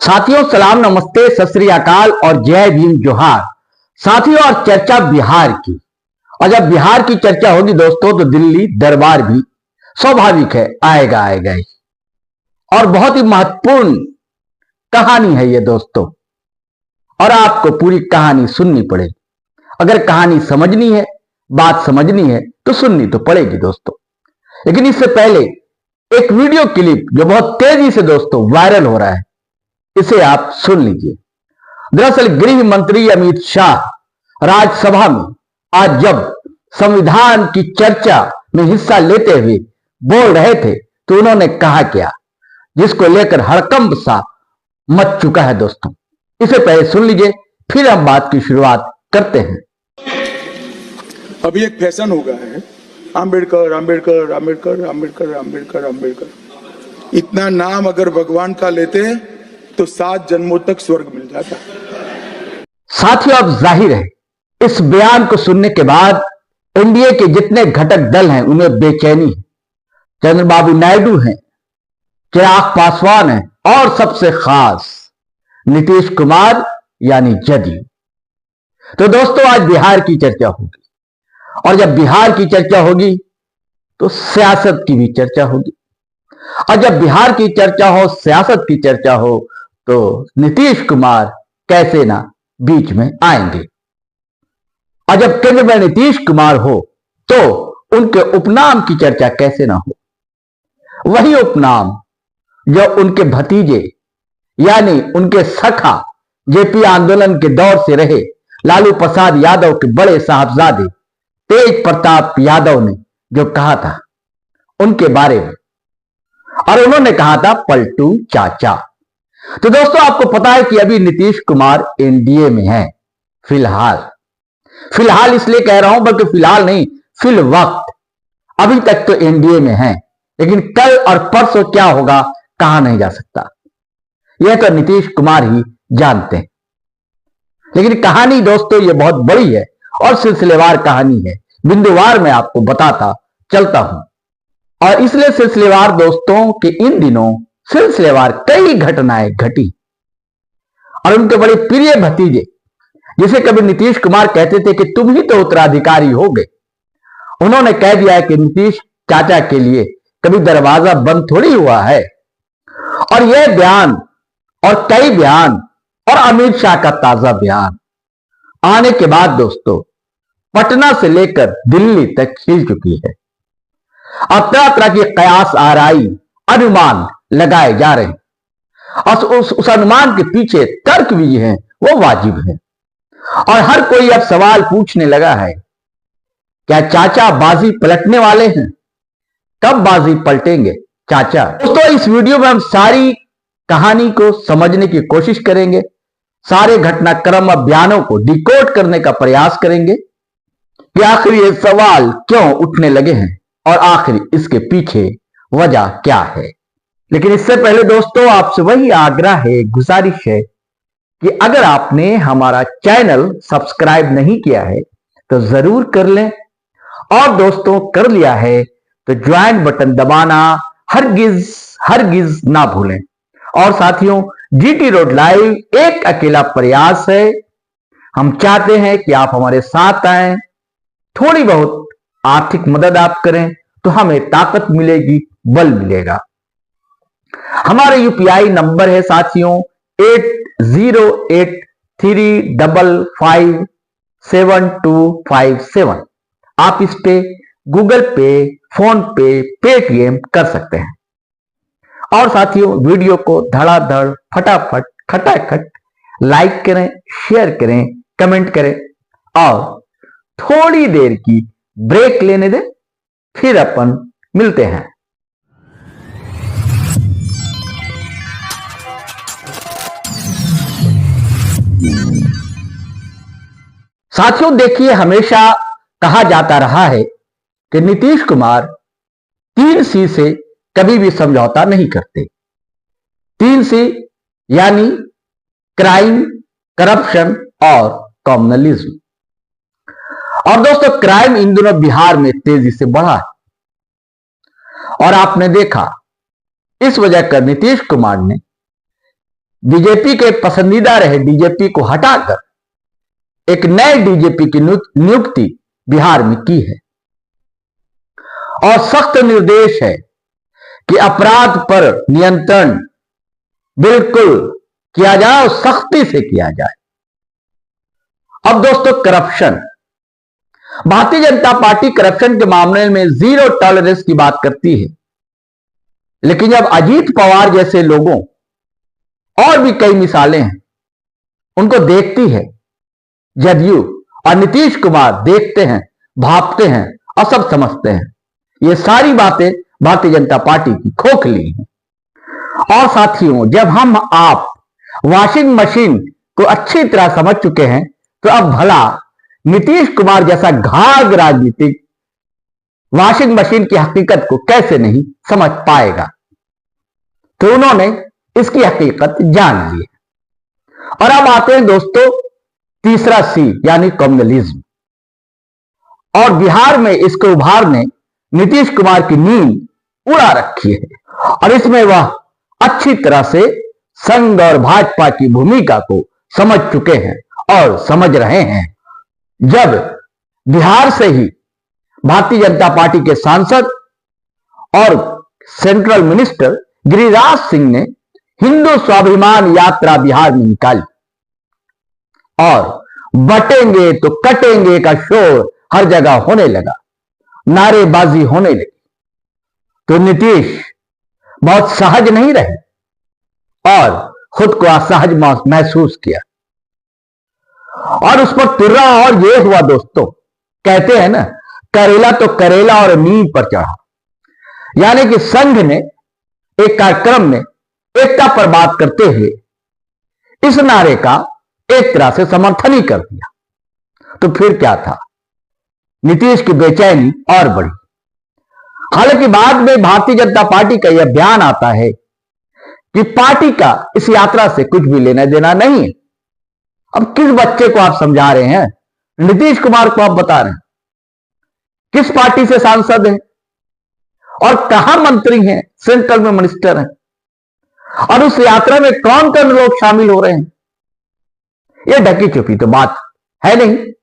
साथियों सलाम नमस्ते सत श्री अकाल और जय भीम जोहार। साथियों और चर्चा बिहार की, और जब बिहार की चर्चा होगी दोस्तों तो दिल्ली दरबार भी स्वाभाविक है आएगा ही। और बहुत ही महत्वपूर्ण कहानी है ये दोस्तों, और आपको पूरी कहानी सुननी पड़ेगी। अगर कहानी समझनी है, बात समझनी है तो सुननी तो पड़ेगी दोस्तों। लेकिन इससे पहले एक वीडियो क्लिप जो बहुत तेजी से दोस्तों वायरल हो रहा है, इसे आप सुन लीजिए। दरअसल गृह मंत्री अमित शाह राज्यसभा में आज जब संविधान की चर्चा में हिस्सा लेते हुए बोल रहे थे तो उन्होंने कहा क्या, जिसको लेकर हड़कंप सा मच चुका है दोस्तों। इसे पहले सुन लीजिए, फिर हम बात की शुरुआत करते हैं। अभी एक फैशन हो गया है, आंबेडकर आंबेडकर आंबेडकर आंबेडकर आंबेडकर आंबेडकर। इतना नाम अगर भगवान का लेते तो 7 जन्मों तक स्वर्ग मिल जाता। साथियों अब जाहिर है इस बयान को सुनने के बाद एनडीए के जितने घटक दल हैं उन्हें बेचैनी है। चंद्रबाबू नायडू हैं, चिराग पासवान हैं और सबसे खास नीतीश कुमार यानी जदयू। तो दोस्तों आज बिहार की चर्चा होगी, और जब बिहार की चर्चा होगी तो सियासत की भी चर्चा होगी। और जब बिहार की चर्चा हो, सियासत की चर्चा हो, तो नीतीश कुमार कैसे ना बीच में आएंगे। और जब केंद्र में नीतीश कुमार हो तो उनके उपनाम की चर्चा कैसे ना हो। वही उपनाम जो उनके भतीजे यानी उनके सखा जेपी आंदोलन के दौर से रहे लालू प्रसाद यादव के बड़े साहबजादे तेज प्रताप यादव ने जो कहा था उनके बारे में, और उन्होंने कहा था पलटू चाचा। तो दोस्तों आपको पता है कि अभी नीतीश कुमार एनडीए में है। फिलहाल इसलिए कह रहा हूं, बल्कि फिलहाल नहीं, फिल वक्त अभी तक तो एनडीए में है। लेकिन कल और परसों क्या होगा कहा नहीं जा सकता, यह तो नीतीश कुमार ही जानते हैं। लेकिन कहानी दोस्तों ये बहुत बड़ी है और सिलसिलेवार कहानी है, बिंदुवार में आपको बताता चलता हूं। और इसलिए सिलसिलेवार दोस्तों कि इन दिनों सिलसिलेवार कई घटनाएं घटी, और उनके बड़े प्रिय भतीजे जिसे कभी नीतीश कुमार कहते थे कि तुम ही तो उत्तराधिकारी हो गए, उन्होंने कह दिया है कि नीतीश चाचा के लिए कभी दरवाजा बंद थोड़ी हुआ है। और यह बयान और कई बयान और अमित शाह का ताजा बयान आने के बाद दोस्तों पटना से लेकर दिल्ली तक खिल चुकी है। अब तरह तरह की कयास आराई अनुमान लगाए जा रहे हैं, और उस अनुमान के पीछे तर्क भी है, वो वाजिब है। और हर कोई अब सवाल पूछने लगा है, क्या चाचा बाजी पलटने वाले हैं? कब बाजी पलटेंगे चाचा? दोस्तों इस वीडियो में हम सारी कहानी को समझने की कोशिश करेंगे, सारे घटनाक्रम और बयानों को डिकोड करने का प्रयास करेंगे कि आखिर ये सवाल क्यों उठने लगे हैं और आखिर इसके पीछे वजह क्या है। लेकिन इससे पहले दोस्तों आपसे वही आग्रह है, गुजारिश है कि अगर आपने हमारा चैनल सब्सक्राइब नहीं किया है तो जरूर कर लें, और दोस्तों कर लिया है तो ज्वाइन बटन दबाना हरगिज ना भूलें। और साथियों जीटी रोड लाइव एक अकेला प्रयास है, हम चाहते हैं कि आप हमारे साथ आए, थोड़ी बहुत आर्थिक मदद आप करें तो हमें ताकत मिलेगी, बल मिलेगा। हमारा यूपीआई नंबर है साथियों 8083557257। आप इस पे गूगल पे, फोन पे, पेटीएम कर सकते हैं। और साथियों वीडियो को धड़ाधड़ फटाफट खटाखट लाइक करें, शेयर करें, कमेंट करें, और थोड़ी देर की ब्रेक लेने दें, फिर अपन मिलते हैं। साथियों देखिए, हमेशा कहा जाता रहा है कि नीतीश कुमार 3C से कभी भी समझौता नहीं करते। 3C यानी क्राइम, करप्शन और कम्युनलिज्म। और दोस्तों क्राइम इन दिनों बिहार में तेजी से बढ़ा है, और आपने देखा इस वजह कर नीतीश कुमार ने बीजेपी के पसंदीदा रहे डीजीपी को हटाकर एक नए डीजीपी की नियुक्ति बिहार में की है और सख्त निर्देश है कि अपराध पर नियंत्रण बिल्कुल किया जाए और सख्ती से किया जाए। अब दोस्तों, corruption, Bharatiya Janata party corruption के मामले में जीरो टॉलरेंस की बात करती है, लेकिन जब अजीत पवार जैसे लोगों, और भी कई मिसालें हैं, उनको देखती है जदयू और नीतीश कुमार देखते हैं, भापते हैं और सब समझते हैं, ये सारी बातें भारतीय जनता पार्टी की खोखली हैं। और साथियों, जब हम आप वॉशिंग मशीन को अच्छी तरह समझ चुके हैं, तो अब भला नीतीश कुमार जैसा घाघ राजनीतिक वॉशिंग मशीन की हकीकत को कैसे नहीं समझ पाएगा। तो उन्होंने इसकी हकीकत जान ली। और अब आते हैं दोस्तों तीसरा सी, यानी कम्युनलिज्म। और बिहार में इसके उभार ने नीतीश कुमार की नींद उड़ा रखी है और इसमें वह अच्छी तरह से संघ और भाजपा की भूमिका को समझ चुके हैं और समझ रहे हैं। जब बिहार से ही भारतीय जनता पार्टी के सांसद और सेंट्रल मिनिस्टर गिरिराज सिंह ने हिंदू स्वाभिमान यात्रा बिहार में निकाली और बटेंगे तो कटेंगे का शोर हर जगह होने लगा, नारेबाजी होने लगी, तो नीतीश बहुत सहज नहीं रहे और खुद को असहज महसूस किया और उस पर तुर्रा। और ये हुआ दोस्तों, कहते हैं ना, करेला तो करेला और नींद पर चढ़ा, यानी कि संघ ने एक कार्यक्रम में एकता पर बात करते हुए इस नारे का एक तरह से समर्थन ही कर दिया। तो फिर क्या था, नीतीश की बेचैनी और बढ़ी। हालांकि बाद में भारतीय जनता पार्टी का यह बयान आता है कि पार्टी का इस यात्रा से कुछ भी लेना देना नहीं है। अब किस बच्चे को आप समझा रहे हैं? नीतीश कुमार को आप बता रहे हैं किस पार्टी से सांसद हैं और कहां मंत्री हैं, सेंट्रल में मिनिस्टर हैं, और उस यात्रा में कौन कौन लोग शामिल हो रहे हैं? यह ढकी छुपी तो बात है नहीं।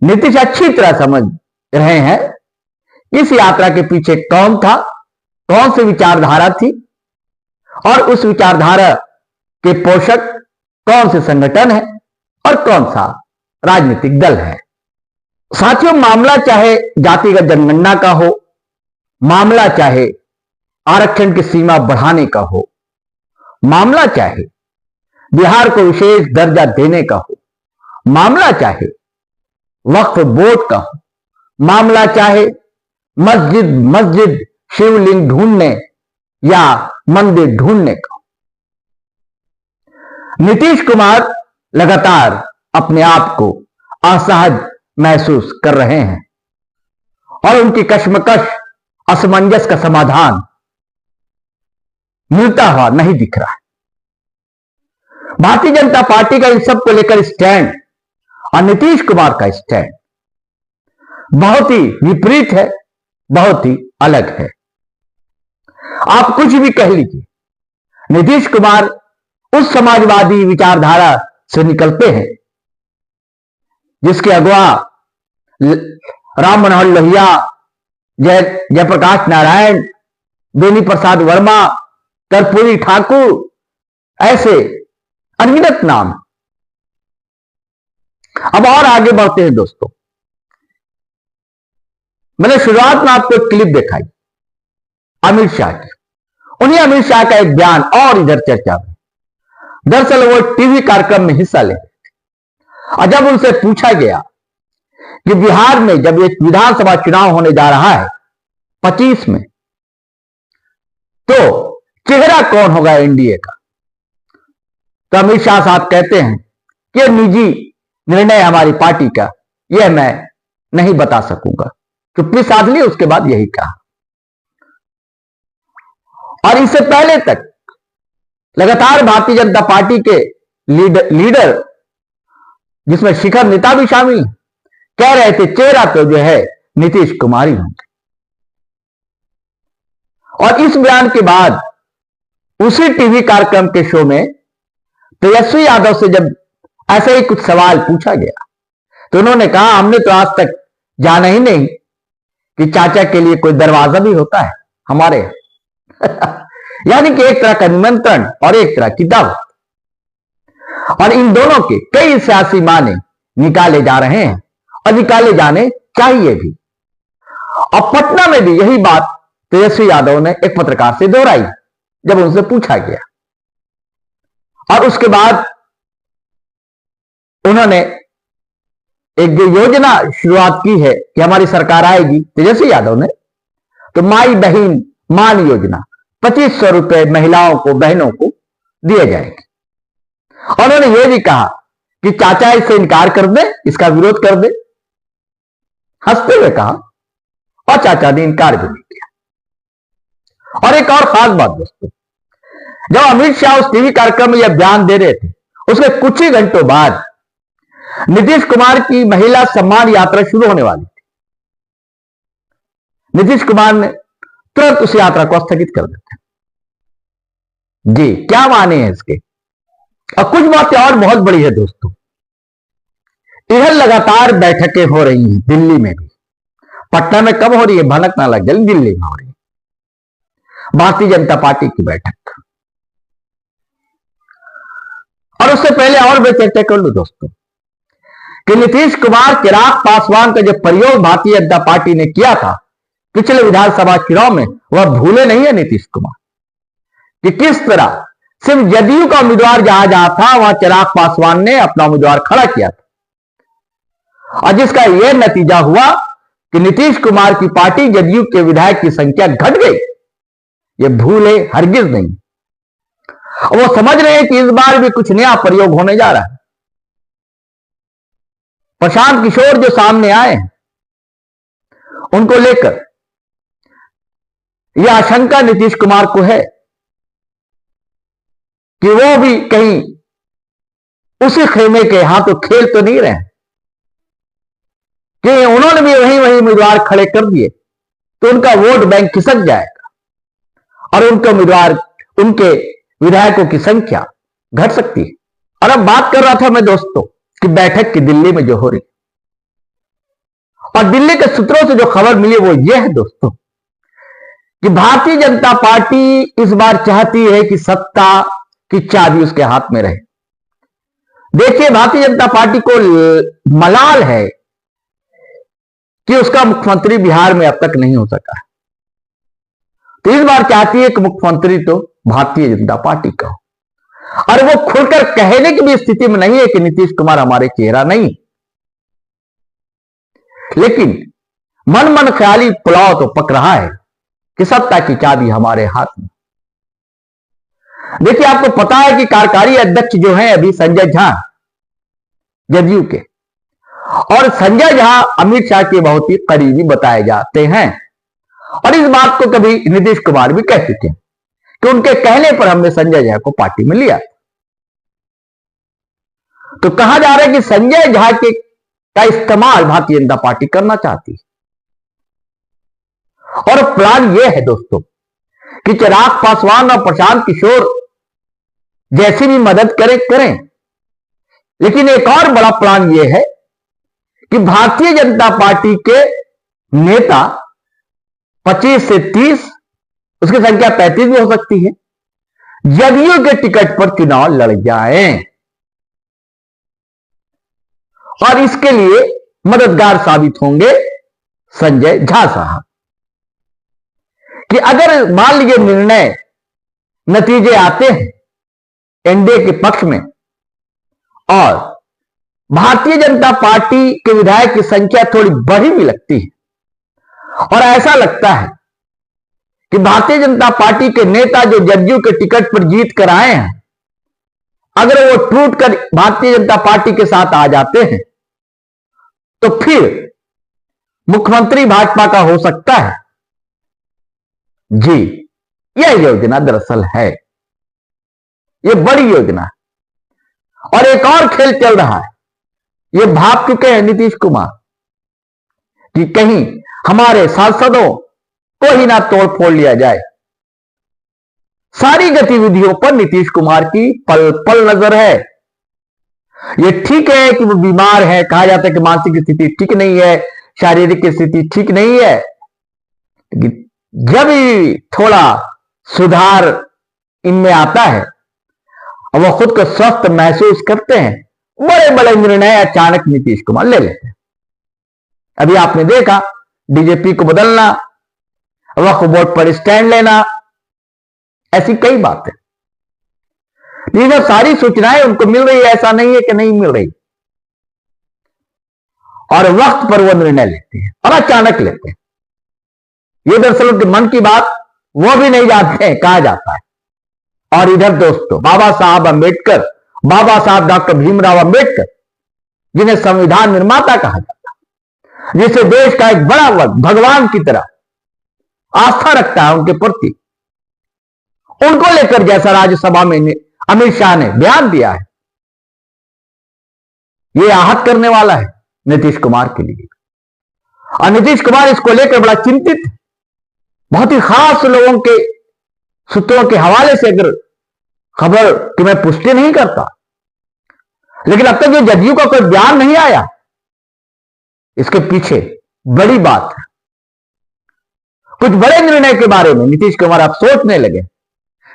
नीतीश अच्छी तरह समझ रहे हैं इस यात्रा के पीछे कौन था, कौन सी विचारधारा थी और उस विचारधारा के पोषक कौन से संगठन है और कौन सा राजनीतिक दल है। साथियों, मामला चाहे जातिगत जनगणना का हो, मामला चाहे आरक्षण की सीमा बढ़ाने का हो, मामला चाहे बिहार को विशेष दर्जा देने का हो, मामला चाहे वक्फ बोर्ड का हो, मामला चाहे मस्जिद मस्जिद शिवलिंग ढूंढने या मंदिर ढूंढने का, नीतीश कुमार लगातार अपने आप को असहज महसूस कर रहे हैं और उनकी कश्मकश असमंजस का समाधान मिलता हुआ नहीं दिख रहा है। भारतीय जनता पार्टी का इन सब को लेकर स्टैंड और नीतीश कुमार का स्टैंड बहुत ही विपरीत है, बहुत ही अलग है। आप कुछ भी कह लीजिए, नीतीश कुमार उस समाजवादी विचारधारा से निकलते हैं जिसके अगवा राम मनोहर लोहिया, जयप्रकाश नारायण, बेनी प्रसाद वर्मा, कर्पूरी ठाकुर, ऐसे अनगिनत नाम। अब और आगे बढ़ते हैं दोस्तों। मैंने शुरुआत में आपको एक क्लिप दिखाई अमित शाह की, उन्हीं अमित शाह का एक बयान और इधर चर्चा में। दरअसल वो टीवी कार्यक्रम में हिस्सा ले और जब उनसे पूछा गया कि बिहार में जब एक विधानसभा चुनाव होने जा रहा है 25 में, तो चेहरा कौन होगा एनडीए का, तो अमित शाह साहब कहते हैं कि निजी निर्णय हमारी पार्टी का, यह मैं नहीं बता सकूंगा। चुप्पी साध ली, उसके बाद यही कहा। और इससे पहले तक लगातार भारतीय जनता पार्टी के लीडर जिसमें शिखर नेता भी शामिल कह रहे थे चेहरा तो जो है नीतीश कुमार ही होंगे। और इस बयान के बाद उसी टीवी कार्यक्रम के शो में तेजस्वी यादव से जब ऐसे ही कुछ सवाल पूछा गया तो उन्होंने कहा हमने तो आज तक जाना ही नहीं कि चाचा के लिए कोई दरवाजा भी होता है हमारे यानी कि एक तरह का निमंत्रण और एक तरह की दावत। और इन दोनों के कई सियासी माने निकाले जा रहे हैं और निकाले जाने चाहिए भी। और पटना में भी यही बात तेजस्वी यादव ने एक पत्रकार से दोहराई जब उनसे पूछा गया, और उसके बाद उन्होंने एक जो योजना शुरुआत की है कि हमारी सरकार आएगी तेजस्वी यादव ने, तो माई बहन मान योजना 2500 रुपए महिलाओं को, बहनों को दिए जाएंगे। और उन्होंने यह भी कहा कि चाचा इससे इनकार कर दे, इसका विरोध कर दे, हंसते हुए कहा, और चाचा ने इनकार भी नहीं किया। और एक और खास बात दोस्तों, जब अमित शाह उस टीवी कार्यक्रम में यह बयान दे रहे थे उसके कुछ ही घंटों बाद नीतीश कुमार की महिला सम्मान यात्रा शुरू होने वाली थी। नीतीश कुमार ने तुरंत उस यात्रा को स्थगित कर दिया। जी क्या माने हैं इसके। और कुछ बातें और बहुत बड़ी है दोस्तों, इधर लगातार बैठकें हो रही हैं दिल्ली में भी। पटना में कब हो रही है भनक ना लग जाए, दिल्ली में हो रही है भारतीय जनता पार्टी की बैठक। और उससे पहले और मैं चर्चा कर लूं दोस्तों कि नीतीश कुमार चिराग पासवान का जो प्रयोग भारतीय जनता पार्टी ने किया था पिछले विधानसभा चुनाव में, वह भूले नहीं है नीतीश कुमार कि किस तरह सिर्फ जदयू का उम्मीदवार जहां जहां था वहां चिराग पासवान ने अपना उम्मीदवार खड़ा किया था, और जिसका यह नतीजा हुआ कि नीतीश कुमार की पार्टी जदयू के विधायक की संख्या घट गई। ये भूले हरगिज नहीं। वो समझ रहे हैं कि इस बार भी कुछ नया प्रयोग होने जा रहा है। प्रशांत किशोर जो सामने आए हैं उनको लेकर यह आशंका नीतीश कुमार को है कि वो भी कहीं उसी खेमे के हाथों खेल तो नहीं रहे कि उन्होंने भी वही उम्मीदवार खड़े कर दिए तो उनका वोट बैंक खिसक जाएगा और उनके उम्मीदवार, उनके विधायकों की संख्या घट सकती है। और अब बात कर रहा था मैं दोस्तों कि बैठक की दिल्ली में जो हो रही, और दिल्ली के सूत्रों से जो खबर मिली वो यह है दोस्तों कि भारतीय जनता पार्टी इस बार चाहती है कि सत्ता की चाबी उसके हाथ में रहे। देखिए भारतीय जनता पार्टी को मलाल है कि उसका मुख्यमंत्री बिहार में अब तक नहीं हो सका, तो इस बार चाहती है कि मुख्यमंत्री तो भारतीय जनता पार्टी का हो। और वो खुलकर कहने की भी स्थिति में नहीं है कि नीतीश कुमार हमारे चेहरा नहीं, लेकिन मन ख्याली पुलाव तो पक रहा है कि सत्ता की चाबी हमारे हाथ में। देखिए आपको पता है कि कार्यकारी अध्यक्ष जो हैं अभी संजय झा जदयू के, और संजय झा अमित शाह के बहुत ही करीबी बताए जाते हैं। और इस बात को कभी नीतीश कुमार भी कह चुके हैं कि उनके कहने पर हमने संजय झा को पार्टी में लिया। तो कहा जा रहा है कि संजय झा के का इस्तेमाल भारतीय जनता पार्टी करना चाहती है। और प्लान यह है दोस्तों कि चिराग पासवान और प्रशांत किशोर जैसी भी मदद करें, लेकिन एक और बड़ा प्लान यह है कि भारतीय जनता पार्टी के नेता 25 से 30, उसकी संख्या 35 भी हो सकती है, जदयू के टिकट पर चुनाव लड़ जाएं। और इसके लिए मददगार साबित होंगे संजय झा साहब कि अगर मान लीजिए निर्णय नतीजे आते हैं एनडीए के पक्ष में और भारतीय जनता पार्टी के विधायक की संख्या थोड़ी बढ़ी भी लगती है, और ऐसा लगता है कि भारतीय जनता पार्टी के नेता जो जदयू के टिकट पर जीत कर आए हैं, अगर वो टूट कर भारतीय जनता पार्टी के साथ आ जाते हैं तो फिर मुख्यमंत्री भाजपा का हो सकता है। जी यह योजना दरअसल है, यह बड़ी योजना है। और एक और खेल चल रहा है, यह भाप चुके हैं नीतीश कुमार कि कहीं हमारे सांसदों को ही ना तोड़ फोड़ लिया जाए। सारी गतिविधियों पर नीतीश कुमार की पल पल नजर है। ये ठीक है कि वो बीमार है, कहा जाता है कि मानसिक स्थिति ठीक नहीं है, शारीरिक स्थिति ठीक नहीं है, लेकिन जब ही थोड़ा सुधार इनमें आता है और वो खुद को स्वस्थ महसूस करते हैं, बड़े बड़े निर्णय अचानक नीतीश कुमार ले लेते हैं। अभी आपने देखा डीजीपी को बदलना, वक्फ बोर्ड पर स्टैंड लेना, ऐसी कई बातें। ये जो सारी सूचनाएं उनको मिल रही है, ऐसा नहीं है कि नहीं मिल रही, और वक्त पर वो निर्णय लेते हैं और अचानक लेते हैं। ये दरअसल उनके मन की बात वो भी नहीं जानते हैं, कहा जाता है। और इधर दोस्तों, बाबा साहब अंबेडकर, बाबा साहब डॉक्टर भीमराव अंबेडकर, जिन्हें संविधान निर्माता कहा जाता है, जिसे देश का एक बड़ा वर्ग भगवान की तरह आस्था रखता है उनके प्रति, उनको लेकर जैसा राज्यसभा में अमित शाह ने बयान दिया है, यह आहत करने वाला है नीतीश कुमार के लिए। और नीतीश कुमार इसको लेकर बड़ा चिंतित है। बहुत ही खास लोगों के सूत्रों के हवाले से अगर खबर की मैं पुष्टि नहीं करता, लेकिन अब तक ये जदयू का कोई बयान नहीं आया। इसके पीछे बड़ी बात है, कुछ बड़े निर्णय के बारे में नीतीश कुमार आप सोचने लगे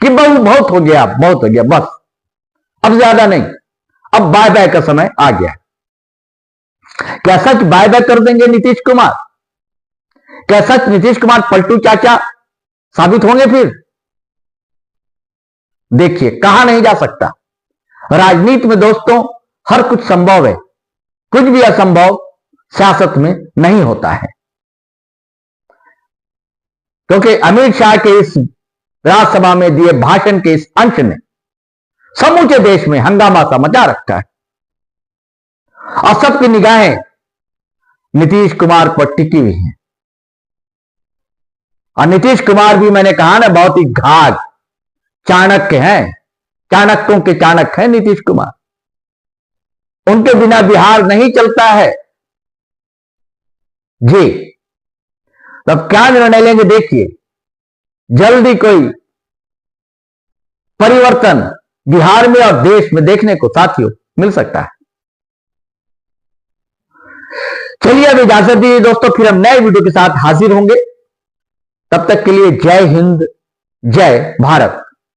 कि बहुत हो गया, बहुत हो गया, बस अब ज्यादा नहीं, अब बाय बाय का समय आ गया। क्या सच बाय बाय कर देंगे नीतीश कुमार? क्या सच नीतीश कुमार पलटू चाचा साबित होंगे फिर? देखिए, कहा नहीं जा सकता। राजनीति में दोस्तों हर कुछ संभव है, कुछ भी असंभव सियासत में नहीं होता है। क्योंकि अमित शाह के इस राज्यसभा में दिए भाषण के इस अंश ने समूचे देश में हंगामा सा मचा रखा है और सबकी निगाहें नीतीश कुमार पर टिकी हुई हैं। और नीतीश कुमार भी, मैंने कहा ना, बहुत ही घाघ चाणक्य हैं, चाणक्यों के चाणक्य हैं नीतीश कुमार। उनके बिना बिहार नहीं चलता है जी। तब क्या निर्णय लेंगे देखिए, जल्दी कोई परिवर्तन बिहार में और देश में देखने को साथियों मिल सकता है। चलिए अब इजाजत दीजिए दोस्तों, फिर हम नए वीडियो के साथ हाजिर होंगे। तब तक के लिए जय हिंद, जय भारत।